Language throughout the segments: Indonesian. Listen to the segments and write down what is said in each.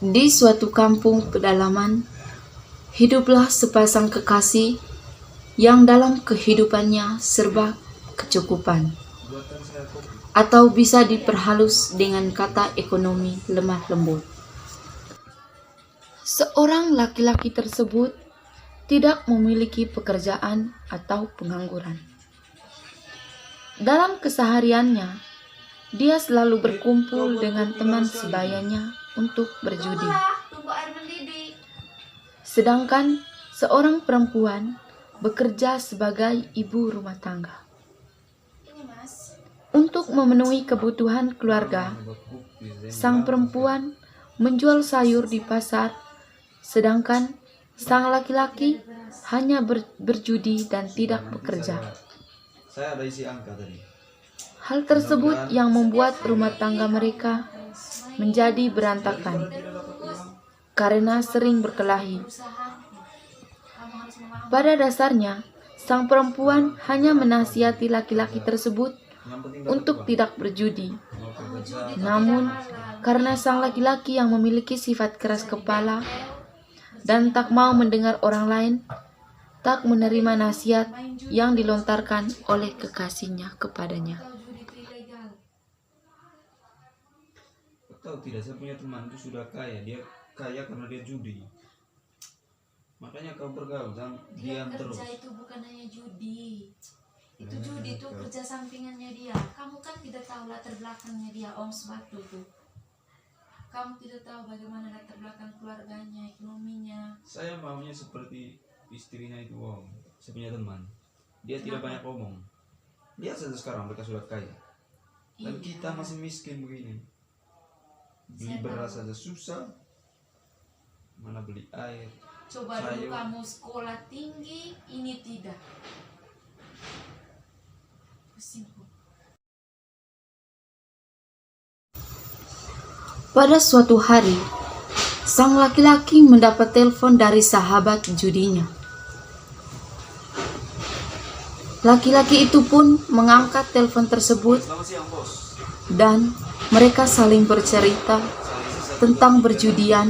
Di suatu kampung pedalaman, hiduplah sepasang kekasih yang dalam kehidupannya serba kecukupan, atau bisa diperhalus dengan kata ekonomi lemah lembut. Seorang laki-laki tersebut tidak memiliki pekerjaan atau pengangguran. Dalam kesehariannya, dia selalu berkumpul dengan teman sebayanya untuk berjudi. Sedangkan seorang perempuan bekerja sebagai ibu rumah tangga. Untuk memenuhi kebutuhan keluarga, sang perempuan menjual sayur di pasar, sedangkan sang laki-laki hanya berjudi dan tidak bekerja. Hal tersebut yang membuat rumah tangga mereka menjadi berantakan karena sering berkelahi. Pada dasarnya, sang perempuan hanya menasihati laki-laki tersebut untuk tidak berjudi. Namun, karena sang laki-laki yang memiliki sifat keras kepala dan tak mau mendengar orang lain, tak menerima nasihat yang dilontarkan oleh kekasihnya kepadanya. Tahu tidak, saya punya teman itu sudah kaya. Dia kaya karena dia judi. Makanya kau bergaul dan diam terus. Kerja itu bukan hanya judi. Itu judi itu kerja sampingannya dia. Kamu kan tidak tahu latar belakangnya dia, Om Sebatu tuh. Kamu tidak tahu bagaimana latar belakang keluarganya, ekonominya. Saya maunya seperti istrinya itu, Om. Saya punya teman. Dia tidak banyak omong. Lihat saja sekarang mereka sudah kaya. Dan kita masih miskin begini. Beli beras saja susah. Mana beli air. Coba dulu kamu sekolah tinggi, ini tidak. Pusingku. Pada suatu hari, sang laki-laki mendapat telepon dari sahabat judinya. Laki-laki itu pun mengangkat telepon tersebut dan mereka saling bercerita tentang perjudian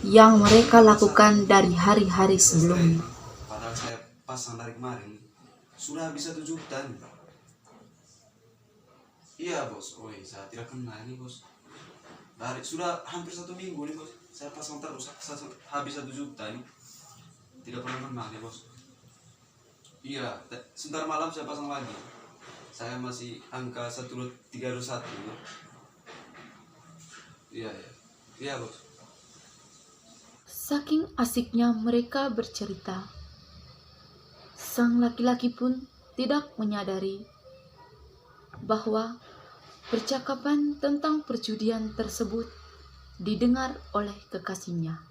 yang mereka lakukan dari hari-hari sebelumnya. Padahal saya pasang dari kemarin sudah habis 1 juta nih. Iya bos, saya tidak kena ini bos. Dari sudah hampir 1 minggu nih bos. Saya pasang terus habis 1 juta ini. Tidak pernah kena nih bos. Iya, sebentar malam saya pasang lagi. Saya masih angka 1321. Iya bos. Saking asiknya mereka bercerita, sang laki-laki pun tidak menyadari bahwa percakapan tentang perjudian tersebut didengar oleh kekasihnya.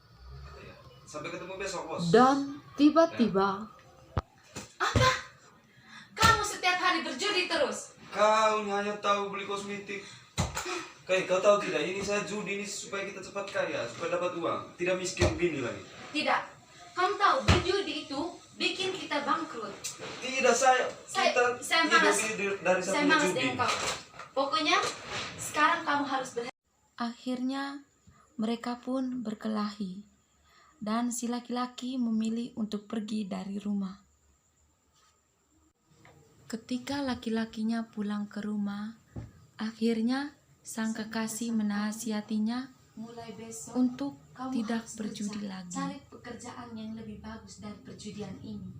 Sampai ketemu besok bos. Dan tiba-tiba, Apa? Kamu setiap hari berjudi terus? Kau hanya tahu beli kosmetik. Kau tahu tidak, ini saya judi ini supaya kita cepat kaya, supaya dapat uang, tidak miskin begini lagi. Tidak. Kamu tahu berjudi itu bikin kita bangkrut. Tidak, saya malas. dari Saya satu malas judi. dengan kau. Pokoknya sekarang kamu harus akhirnya mereka pun berkelahi dan si laki-laki memilih untuk pergi dari rumah. Ketika laki-lakinya pulang ke rumah, akhirnya sang kekasih menasihatinya mulai besok untuk kamu tidak harus berjudi lagi. Cari pekerjaan yang lebih bagus dari perjudian ini.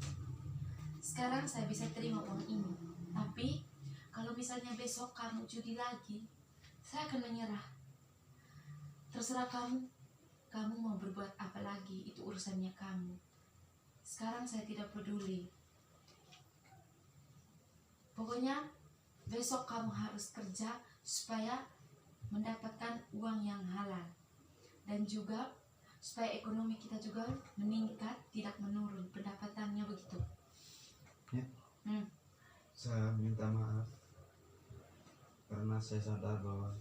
Sekarang saya bisa terima uang ini, tapi kalau misalnya besok kamu judi lagi, saya akan menyerah. Terserah kamu mau berbuat apa lagi, itu urusannya kamu. Sekarang saya tidak peduli. Pokoknya besok kamu harus kerja supaya mendapatkan uang yang halal. Dan juga supaya ekonomi kita juga meningkat, tidak menurun pendapatannya begitu. Ya. Saya minta maaf karena saya sadar bahwa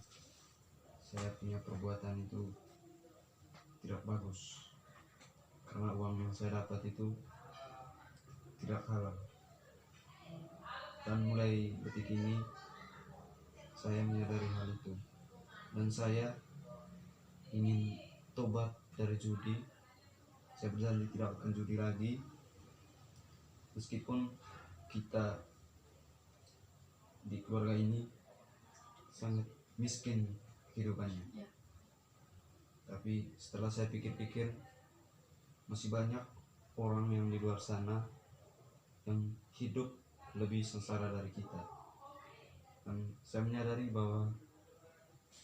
saya punya perbuatan itu tidak bagus, karena uang yang saya dapat itu tidak halal. Dan mulai detik ini saya menyadari hal itu, dan saya ingin bertobat dari judi. Saya berjanji tidak akan judi lagi, meskipun kita di keluarga ini sangat miskin kehidupannya. Ya. Tapi setelah saya pikir-pikir, masih banyak orang yang di luar sana yang hidup lebih sengsara dari kita. Dan saya menyadari bahwa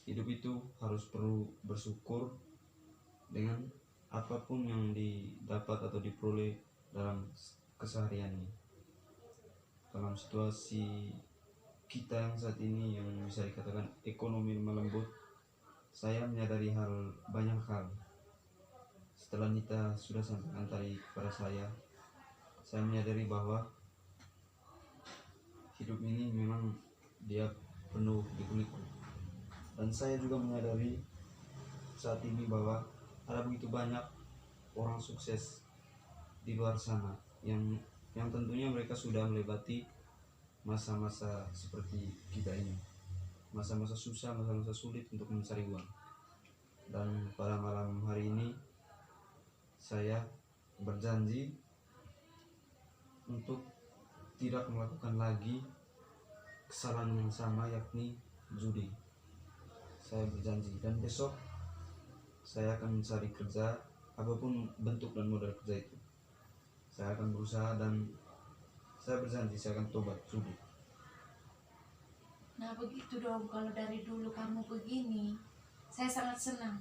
hidup itu harus perlu bersyukur dengan apapun yang didapat atau diperoleh dalam kesehariannya. Dalam situasi kita yang saat ini yang bisa dikatakan ekonomi melembut, saya menyadari banyak hal. Setelah Nita sudah sampaikan tadi kepada saya menyadari bahwa hidup ini memang dia penuh liku-liku. Dan saya juga menyadari saat ini bahwa ada begitu banyak orang sukses di luar sana yang tentunya mereka sudah melewati masa-masa seperti kita ini, masa-masa susah, masa-masa sulit untuk mencari uang. Dan pada malam hari ini saya berjanji untuk tidak melakukan lagi kesalahan yang sama, yakni judi. Saya berjanji, dan besok saya akan mencari kerja, apapun bentuk dan modal kerja itu. Saya akan berusaha dan saya berjanji saya akan tobat judi. Nah begitu dong, kalau dari dulu kamu begini, saya sangat senang.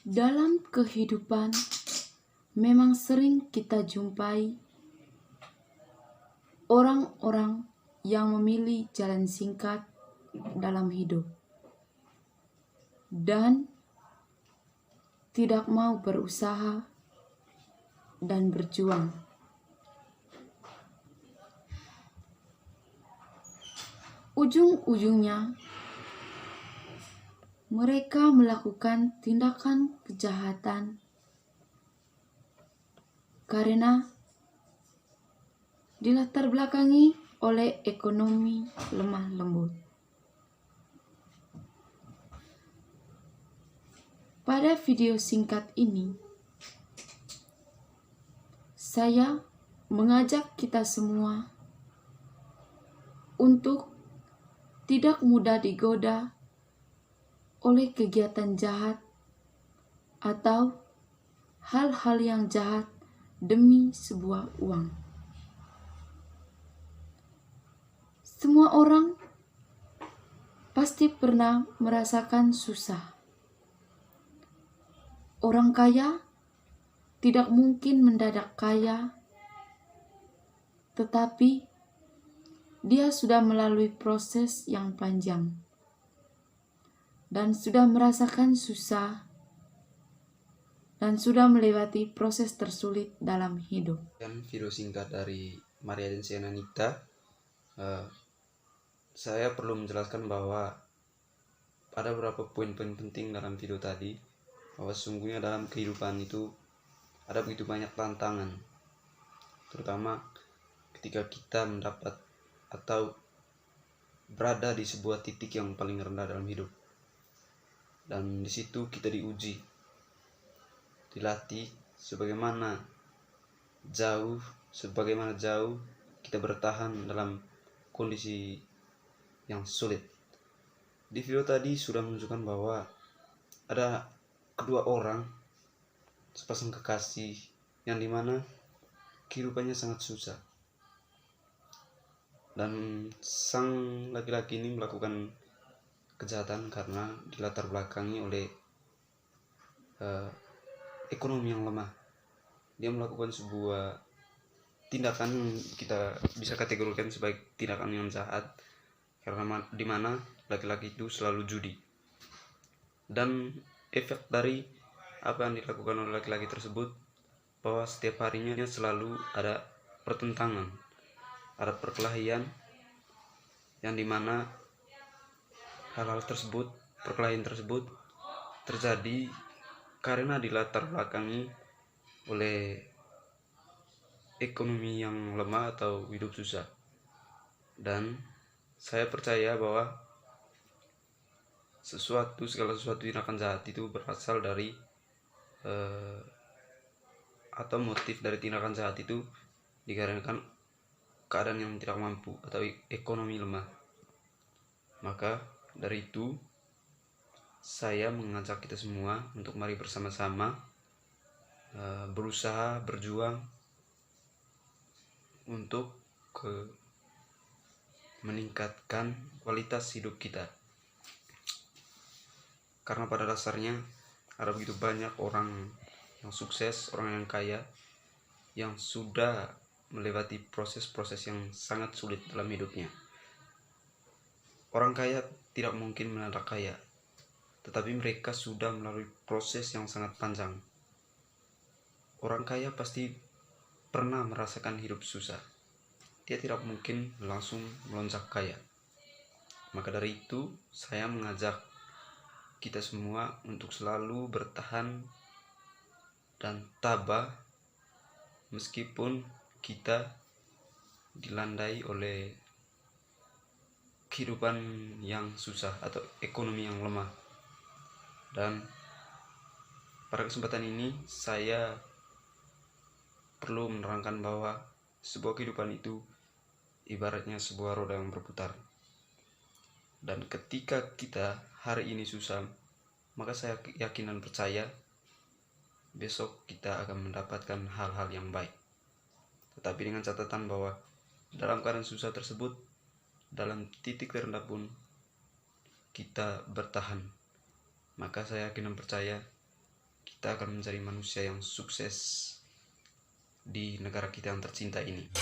Dalam kehidupan memang sering kita jumpai orang-orang yang memilih jalan singkat dalam hidup dan tidak mau berusaha dan berjuang. Ujung-ujungnya mereka melakukan tindakan kejahatan karena dilatar belakangi oleh ekonomi lemah lembut. Pada video singkat ini, saya mengajak kita semua untuk tidak mudah digoda oleh kegiatan jahat atau hal-hal yang jahat demi sebuah uang. Semua orang pasti pernah merasakan susah. Orang kaya tidak mungkin mendadak kaya, tetapi dia sudah melalui proses yang panjang dan sudah merasakan susah dan sudah melewati proses tersulit dalam hidup. Dan video singkat dari Maria dan Siana Nita, saya perlu menjelaskan bahwa ada beberapa poin-poin penting dalam video tadi, bahwa sesungguhnya dalam kehidupan itu ada begitu banyak tantangan, terutama ketika kita mendapat atau berada di sebuah titik yang paling rendah dalam hidup. Dan di situ kita diuji, dilatih sebagaimana jauh kita bertahan dalam kondisi yang sulit. Di video tadi sudah menunjukkan bahwa ada kedua orang, sepasang kekasih, yang dimana kehidupannya sangat susah. Dan sang laki-laki ini melakukan kejahatan karena dilatar belakangi oleh ekonomi yang lemah. Dia melakukan sebuah tindakan yang kita bisa kategorikan sebagai tindakan yang jahat, karena dimana laki-laki itu selalu judi. Dan efek dari apa yang dilakukan oleh laki-laki tersebut, bahwa setiap harinya selalu ada pertentangan, ada perkelahian, yang dimana hal-hal tersebut, perkelahian tersebut terjadi karena dilatar belakangi oleh ekonomi yang lemah atau hidup susah. Dan saya percaya bahwa segala sesuatu tindakan jahat itu berasal dari atau motif dari tindakan jahat itu dikarenakan keadaan yang tidak mampu atau ekonomi lemah. Maka dari itu saya mengajak kita semua untuk mari bersama-sama berusaha berjuang untuk meningkatkan kualitas hidup kita. Karena pada dasarnya ada begitu banyak orang yang sukses, orang yang kaya, yang sudah melewati proses-proses yang sangat sulit dalam hidupnya. Orang kaya tidak mungkin mendadak kaya, tetapi mereka sudah melalui proses yang sangat panjang. Orang kaya pasti pernah merasakan hidup susah. Dia tidak mungkin langsung melonjak kaya. Maka dari itu, saya mengajak kita semua untuk selalu bertahan dan tabah meskipun kita dilandai oleh kehidupan yang susah atau ekonomi yang lemah. Dan pada kesempatan ini saya perlu menerangkan bahwa sebuah kehidupan itu ibaratnya sebuah roda yang berputar. Dan ketika kita hari ini susah, maka saya yakin dan percaya besok kita akan mendapatkan hal-hal yang baik. Tetapi dengan catatan bahwa dalam keadaan susah tersebut, dalam titik terendah pun kita bertahan. Maka saya yakin dan percaya kita akan menjadi manusia yang sukses di negara kita yang tercinta ini.